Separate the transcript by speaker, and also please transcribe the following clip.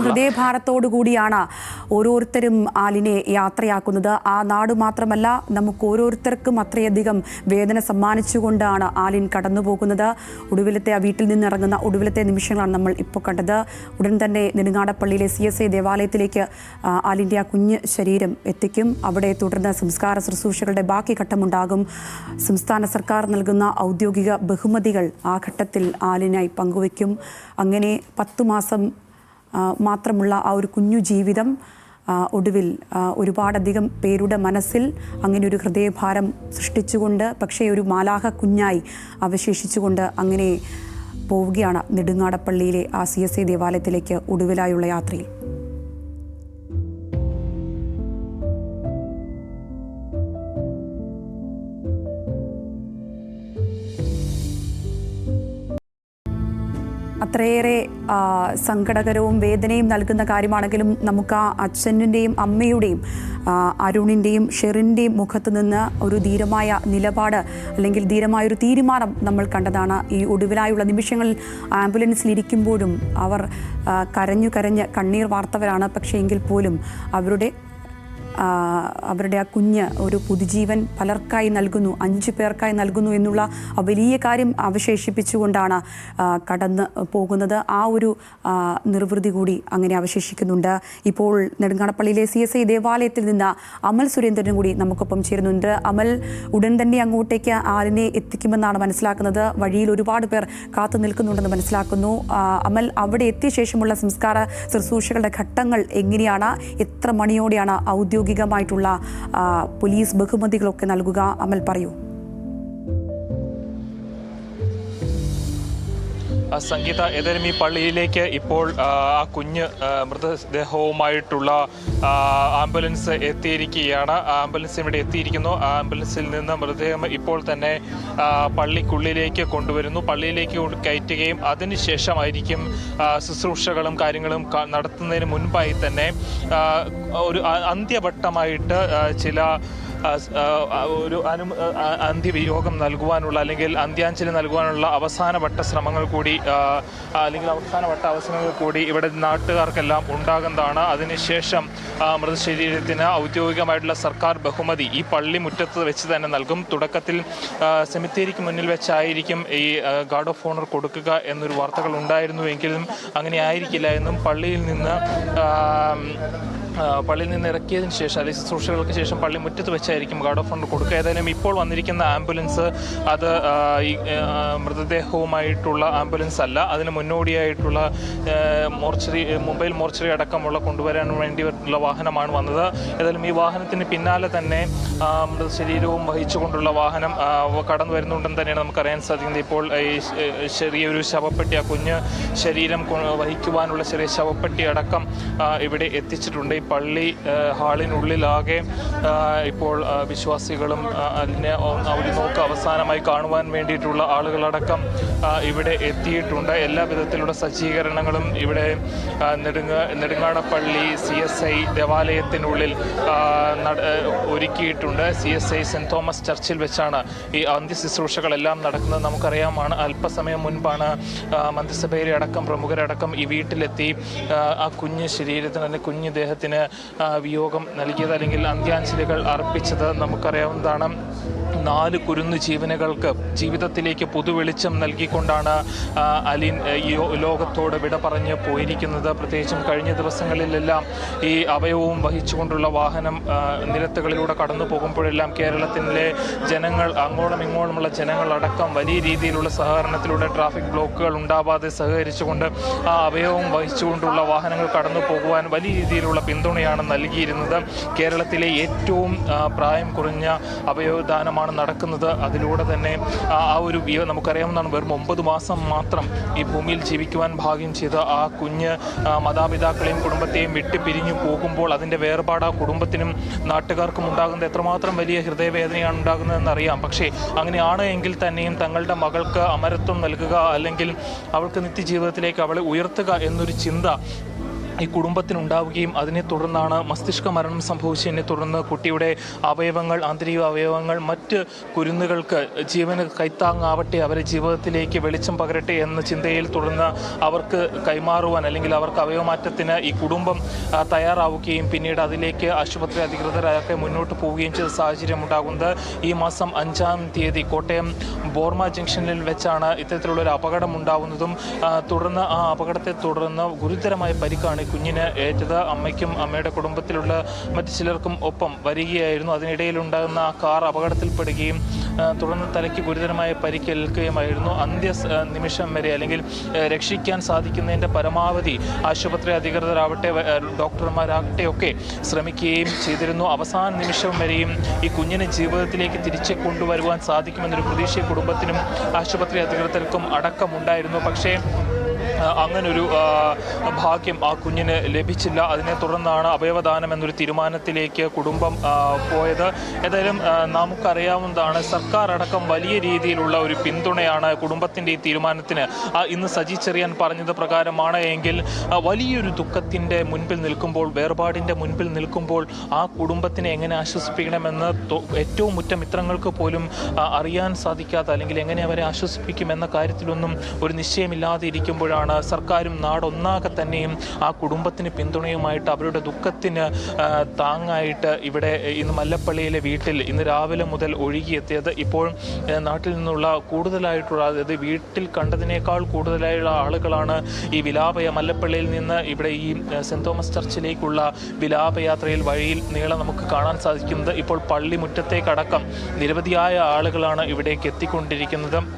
Speaker 1: ഹൃദയഭാരത്തോടു കൂടിയാണ് ഓരോരുത്തരും ആലിനെ യാത്രയാക്കുന്നത്. ആ നാട് മാത്രമല്ല, നമുക്ക് ഓരോരുത്തർക്കും അത്രയധികം വേദന സമ്മാനിച്ചുകൊണ്ടാണ് ആലിൻ കടന്നുപോകുന്നത്. ഒടുവിലത്തെ ആ വീട്ടിൽ നിന്നിറങ്ങുന്ന ഒടുവിലത്തെ നിമിഷങ്ങളാണ് നമ്മൾ ഇപ്പോൾ കണ്ടത്. ഉടൻ തന്നെ നെടുങ്ങാടപ്പള്ളിയിലെ CSI ദേവാലയത്തിലേക്ക് ആലിൻ്റെ ആ കുഞ്ഞ് ശരീരം എത്തിക്കും. അവിടെ തുടർന്ന് സംസ്കാര ശുശ്രൂഷകളുടെ ബാക്കി ഘട്ടമുണ്ടാകും. സംസ്ഥാന സർക്കാർ നൽകുന്ന ഔദ്യോഗിക ബഹുമതികൾ ആ ഘട്ടത്തിൽ ആലിനായി പങ്കുവയ്ക്കും. അങ്ങനെ 10 മാസം മാത്രമുള്ള ആ ഒരു കുഞ്ഞു ജീവിതം ഒടുവിൽ ഒരുപാടധികം പേരുടെ മനസ്സിൽ അങ്ങനെ ഒരു ഹൃദയഭാരം സൃഷ്ടിച്ചുകൊണ്ട്, പക്ഷേ ഒരു മാലാഹ കുഞ്ഞായി അവശേഷിച്ചുകൊണ്ട് അങ്ങനെ പോവുകയാണ് നെടുങ്ങാടപ്പള്ളിയിലെ ആ CSI ദേവാലയത്തിലേക്ക് ഒടുവിലായുള്ള യാത്രയിൽ. അത്രയേറെ സങ്കടകരവും വേദനയും നൽകുന്ന കാര്യമാണെങ്കിലും നമുക്ക് ആ അച്ഛൻ്റെയും അമ്മയുടെയും അരുണിൻ്റെയും ഷെറിൻ്റെയും മുഖത്ത് നിന്ന് ഒരു ധീരമായ നിലപാട് അല്ലെങ്കിൽ ധീരമായൊരു തീരുമാനം നമ്മൾ കണ്ടതാണ്. ഈ ഒടുവിലായുള്ള നിമിഷങ്ങളിൽ ആംബുലൻസിലിരിക്കുമ്പോഴും അവർ കരഞ്ഞ് കണ്ണീർ വാർത്തവരാണ്. പക്ഷേ എങ്കിൽ പോലും അവരുടെ ആ കുഞ്ഞ് ഒരു പുതുജീവൻ പലർക്കായി നൽകുന്നു, 5 പേർക്കായി നൽകുന്നു എന്നുള്ള വലിയ കാര്യം അവശേഷിപ്പിച്ചുകൊണ്ടാണ് കടന്ന് പോകുന്നത്. ആ ഒരു നിർവൃതി കൂടി അങ്ങനെ അവശേഷിക്കുന്നുണ്ട്. ഇപ്പോൾ നെടുങ്ങാടപ്പള്ളിയിലെ CSI ദേവാലയത്തിൽ നിന്ന് അമൽ സുരേന്ദ്രനും കൂടി നമുക്കൊപ്പം ചേരുന്നുണ്ട്. അമൽ, ഉടൻ തന്നെ അങ്ങോട്ടേക്ക് ആലിനെ എത്തിക്കുമെന്നാണ് മനസ്സിലാക്കുന്നത്. വഴിയിൽ ഒരുപാട് പേർ കാത്തു നിൽക്കുന്നുണ്ടെന്ന് മനസ്സിലാക്കുന്നു. അമൽ, അവിടെ എത്തിയ ശേഷമുള്ള സംസ്കാര ശുശ്രൂഷകളുടെ ഘട്ടങ്ങൾ എങ്ങനെയാണ്? എത്ര മണിയോടെയാണ് ഔദ്യോഗികമായിട്ടുള്ള പോലീസ് ബഹുമതികളൊക്കെ നൽകുക? അമൽ, പറയൂ.
Speaker 2: സംഗീത, ഏതായാലും ഈ പള്ളിയിലേക്ക് ഇപ്പോൾ ആ കുഞ്ഞ് മൃതദേഹവുമായിട്ടുള്ള ആംബുലൻസ് എത്തിയിരിക്കുകയാണ്. ആംബുലൻസ് ഇവിടെ എത്തിയിരിക്കുന്നു. ആംബുലൻസിൽ നിന്ന് മൃതദേഹം ഇപ്പോൾ തന്നെ പള്ളിക്കുള്ളിലേക്ക് കൊണ്ടുവരുന്നു. പള്ളിയിലേക്ക് കയറ്റുകയും അതിനുശേഷമായിരിക്കും ശുശ്രൂഷകളും കാര്യങ്ങളും നടത്തുന്നതിന് മുൻപായി തന്നെ ഒരു അന്ത്യവട്ടമായിട്ട് ചില ഒരു അന്ത്യവിയോഗം നൽകുവാനുള്ള അല്ലെങ്കിൽ അന്ത്യാഞ്ജലി നൽകുവാനുള്ള അവസാനവട്ട ശ്രമങ്ങൾ കൂടി അല്ലെങ്കിൽ അവസാനവട്ട അവസരങ്ങൾ കൂടി ഇവിടെ നാട്ടുകാർക്കെല്ലാം ഉണ്ടാകുന്നതാണ്. അതിനുശേഷം മൃതശരീരത്തിന് ഔദ്യോഗികമായിട്ടുള്ള സർക്കാർ ബഹുമതി ഈ പള്ളി മുറ്റത്ത് വെച്ച് തന്നെ നൽകും. തുടക്കത്തിൽ സെമിത്തേരിക്ക് മുന്നിൽ വെച്ചായിരിക്കും ഈ ഗാർഡ് ഓഫ് ഓണർ കൊടുക്കുക എന്നൊരു വാർത്തകൾ ഉണ്ടായിരുന്നുവെങ്കിലും അങ്ങനെ ആയിരിക്കില്ല എന്നും പള്ളിയിൽ നിന്ന് ഇറക്കിയതിന് ശേഷം അല്ലെങ്കിൽ ശുശ്രൂഷകൾക്ക് ശേഷം പള്ളി മുറ്റത്ത് വെച്ചായിരിക്കും ഗാർഡ് ഓഫ് ഓണർ കൊടുക്കുക. ഏതായാലും ഇപ്പോൾ വന്നിരിക്കുന്ന ആംബുലൻസ് അത് ഈ മൃതദേഹവുമായിട്ടുള്ള ആംബുലൻസ് അല്ല, അതിന് മുന്നോടിയായിട്ടുള്ള മൊബൈൽ മോർച്ചറി അടക്കമുള്ള കൊണ്ടുവരാൻ വേണ്ടിയുള്ള വാഹനമാണ് വന്നത്. ഏതായാലും ഈ വാഹനത്തിന് പിന്നാലെ തന്നെ മൃതശരീരവും വഹിച്ചുകൊണ്ടുള്ള വാഹനം കടന്നു വരുന്നുണ്ടെന്ന് തന്നെയാണ് നമുക്കറിയാൻ സാധിക്കുന്നത്. ഇപ്പോൾ ഈ ചെറിയൊരു ശവപ്പെട്ടി, ആ കുഞ്ഞ് ശരീരം വഹിക്കുവാനുള്ള ചെറിയ ശവപ്പെട്ടി അടക്കം ഇവിടെ എത്തിച്ചിട്ടുണ്ട്. ഈ പള്ളി ഹാളിനുള്ളിലാകെ ഇപ്പോൾ വിശ്വാസികളും അതിനെ ഒരു നോക്ക് അവസാനമായി കാണുവാൻ വേണ്ടിയിട്ടുള്ള ആളുകളടക്കം ഇവിടെ എത്തിയിട്ടുണ്ട്. എല്ലാ വിധത്തിലുള്ള സജ്ജീകരണങ്ങളും ഇവിടെ നെടുങ്ങാടപ്പള്ളി CSI ദേവാലയത്തിനുള്ളിൽ ഒരുക്കിയിട്ടുണ്ട്. CSI സെൻറ് തോമസ് ചർച്ചിൽ വെച്ചാണ് ഈ അന്ത്യശുശ്രൂഷകളെല്ലാം നടക്കുന്നത്. നമുക്കറിയാമാണ് അല്പസമയം മുൻപാണ് മന്ത്രിസഭയിലെ അടക്കം പ്രമുഖരടക്കം ഈ വീട്ടിലെത്തി ആ കുഞ്ഞ് ശരീരത്തിന് അല്ലെങ്കിൽ കുഞ്ഞ് ദേഹത്തിന് വിയോഗം നൽകിയത് അല്ലെങ്കിൽ അന്ത്യാഞ്ജലികൾ അർപ്പിച്ചത് നമുക്കറിയാവുന്നതാണ്. 4 കുരുന്നു ജീവനുകൾക്ക് ജീവിതത്തിലേക്ക് പുതുവെളിച്ചം നൽകിക്കൊണ്ടാണ് അലിൻ ഈ ലോകത്തോട് വിട പറഞ്ഞ് പോയിരിക്കുന്നത്. പ്രത്യേകിച്ചും കഴിഞ്ഞ ദിവസങ്ങളിലെല്ലാം ഈ അവയവവും വഹിച്ചുകൊണ്ടുള്ള വാഹനം നിരത്തുകളിലൂടെ കടന്നു പോകുമ്പോഴെല്ലാം കേരളത്തിലെ ജനങ്ങൾ, അങ്ങോളം ഇങ്ങോളമുള്ള ജനങ്ങളടക്കം വലിയ രീതിയിലുള്ള സഹകരണത്തിലൂടെ ട്രാഫിക് ബ്ലോക്കുകൾ ഉണ്ടാവാതെ സഹകരിച്ചുകൊണ്ട് ആ അവയവവും വഹിച്ചുകൊണ്ടുള്ള വാഹനങ്ങൾ കടന്നു പോകുവാൻ വലിയ രീതിയിലുള്ള പിന്തുണയാണ് നൽകിയിരുന്നത്. കേരളത്തിലെ ഏറ്റവും പ്രായം കുറഞ്ഞ അവയവദാനമാണ് നടക്കുന്നത്. അതിലൂടെ തന്നെ ആ ഒരു നമുക്കറിയാവുന്നതാണ്, വെറും 9 മാസം മാത്രം ഈ ഭൂമിയിൽ ജീവിക്കുവാൻ ഭാഗ്യം ചെയ്ത ആ കുഞ്ഞ് മാതാപിതാക്കളെയും കുടുംബത്തെയും വിട്ട് പിരിഞ്ഞു പോകുമ്പോൾ അതിൻ്റെ വേർപാട് ആ കുടുംബത്തിനും നാട്ടുകാർക്കും ഉണ്ടാകുന്നത് എത്രമാത്രം വലിയ ഹൃദയവേദനയാണ് ഉണ്ടാകുന്നതെന്നറിയാം. പക്ഷേ അങ്ങനെയാണ് എങ്കിൽ തന്നെയും തങ്ങളുടെ മകൾക്ക് അമരത്വം നൽകുക അല്ലെങ്കിൽ അവൾക്ക് നിത്യജീവിതത്തിലേക്ക് അവളെ ഉയർത്തുക എന്നൊരു ചിന്ത ഈ കുടുംബത്തിനുണ്ടാവുകയും അതിനെ തുടർന്നാണ് മസ്തിഷ്ക മരണം സംഭവിച്ചതിനെ തുടർന്ന് കുട്ടിയുടെ അവയവങ്ങൾ, ആന്തരിക അവയവങ്ങൾ മറ്റ് കുരുന്നുകൾക്ക് ജീവന് കൈത്താങ്ങാവട്ടെ, അവരെ ജീവിതത്തിലേക്ക് വെളിച്ചം പകരട്ടെ എന്ന ചിന്തയിൽ തുടർന്ന് അവർക്ക് കൈമാറുവാൻ അല്ലെങ്കിൽ അവർക്ക് അവയവമാറ്റത്തിന് ഈ കുടുംബം തയ്യാറാവുകയും പിന്നീട് അതിലേക്ക് ആശുപത്രി അധികൃതരൊക്കെ മുന്നോട്ട് പോവുകയും ചെയ്ത സാഹചര്യം ഉണ്ടാകുന്നത്. ഈ മാസം 5-ാം തീയതി കോട്ടയം ബോർമ ജംഗ്ഷനിൽ വെച്ചാണ് ഇത്തരത്തിലുള്ളൊരു അപകടം ഉണ്ടാകുന്നതും തുടർന്ന് ആ അപകടത്തെ തുടർന്ന് ഗുരുതരമായ പരിക്കാണ് കുഞ്ഞിന് ഏറ്റത്. അമ്മയ്ക്കും അമ്മയുടെ കുടുംബത്തിലുള്ള മറ്റു ചിലർക്കും ഒപ്പം വരികയായിരുന്നു. അതിനിടയിലുണ്ടാകുന്ന ആ കാർ അപകടത്തിൽപ്പെടുകയും തുടർന്ന് തലയ്ക്ക് ഗുരുതരമായ പരിക്കേൽക്കുകയുമായിരുന്നു. നിമിഷം വരെ അല്ലെങ്കിൽ രക്ഷിക്കാൻ സാധിക്കുന്നതിൻ്റെ പരമാവധി ആശുപത്രി അധികൃതരാവട്ടെ ഡോക്ടർമാരാകട്ടെ ഒക്കെ ശ്രമിക്കുകയും ചെയ്തിരുന്നു. അവസാന നിമിഷം വരെയും ഈ കുഞ്ഞിനെ ജീവിതത്തിലേക്ക് തിരിച്ചു കൊണ്ടുവരുവാൻ സാധിക്കുമെന്നൊരു പ്രതീക്ഷ കുടുംബത്തിനും ആശുപത്രി അധികൃതർക്കും അടക്കമുണ്ടായിരുന്നു. പക്ഷേ അങ്ങനൊരു ഭാഗ്യം ആ കുഞ്ഞിന് ലഭിച്ചില്ല. അതിനെ തുടർന്നാണ് അവയവദാനം എന്നൊരു തീരുമാനത്തിലേക്ക് കുടുംബം പോയത്. ഏതായാലും നമുക്കറിയാവുന്നതാണ്, സർക്കാർ അടക്കം വലിയ രീതിയിലുള്ള ഒരു പിന്തുണയാണ് കുടുംബത്തിൻ്റെ ഈ തീരുമാനത്തിന്. ഇന്ന് സജി ചെറിയാൻ പറഞ്ഞത് പ്രകാരമാണ് എങ്കിൽ വലിയൊരു ദുഃഖത്തിൻ്റെ മുൻപിൽ നിൽക്കുമ്പോൾ, വേർപാടിൻ്റെ മുൻപിൽ നിൽക്കുമ്പോൾ ആ കുടുംബത്തിനെ എങ്ങനെ ആശ്വസിപ്പിക്കണമെന്ന് ഏറ്റവും ഉറ്റ മിത്രങ്ങൾക്ക് പോലും അറിയാൻ സാധിക്കാത്ത അല്ലെങ്കിൽ എങ്ങനെ അവരെ ആശ്വസിപ്പിക്കുമെന്ന കാര്യത്തിലൊന്നും ഒരു നിശ്ചയമില്ലാതെ ഇരിക്കുമ്പോഴാണ് സർക്കാരും നാടൊന്നാകെ തന്നെയും ആ കുടുംബത്തിന് പിന്തുണയുമായിട്ട് അവരുടെ ദുഃഖത്തിന് താങ്ങായിട്ട് ഇവിടെ ഇന്ന് മല്ലപ്പള്ളിയിലെ വീട്ടിൽ ഇന്ന് രാവിലെ മുതൽ ഒഴുകിയെത്തിയത്. ഇപ്പോൾ നാട്ടിൽ നിന്നുള്ള കൂടുതലായിട്ടുള്ള, അതായത് വീട്ടിൽ കണ്ടതിനേക്കാൾ കൂടുതലായുള്ള ആളുകളാണ് ഈ മല്ലപ്പള്ളിയിൽ നിന്ന് ഇവിടെ ഈ സെൻറ് തോമസ് ചർച്ചിലേക്കുള്ള വിലാപയാത്രയിൽ വഴിയിൽ നീളം നമുക്ക് കാണാൻ സാധിക്കുന്നത്. ഇപ്പോൾ പള്ളി മുറ്റത്തേക്കടക്കം നിരവധിയായ ആളുകളാണ് ഇവിടേക്ക് എത്തിക്കൊണ്ടിരിക്കുന്നത്.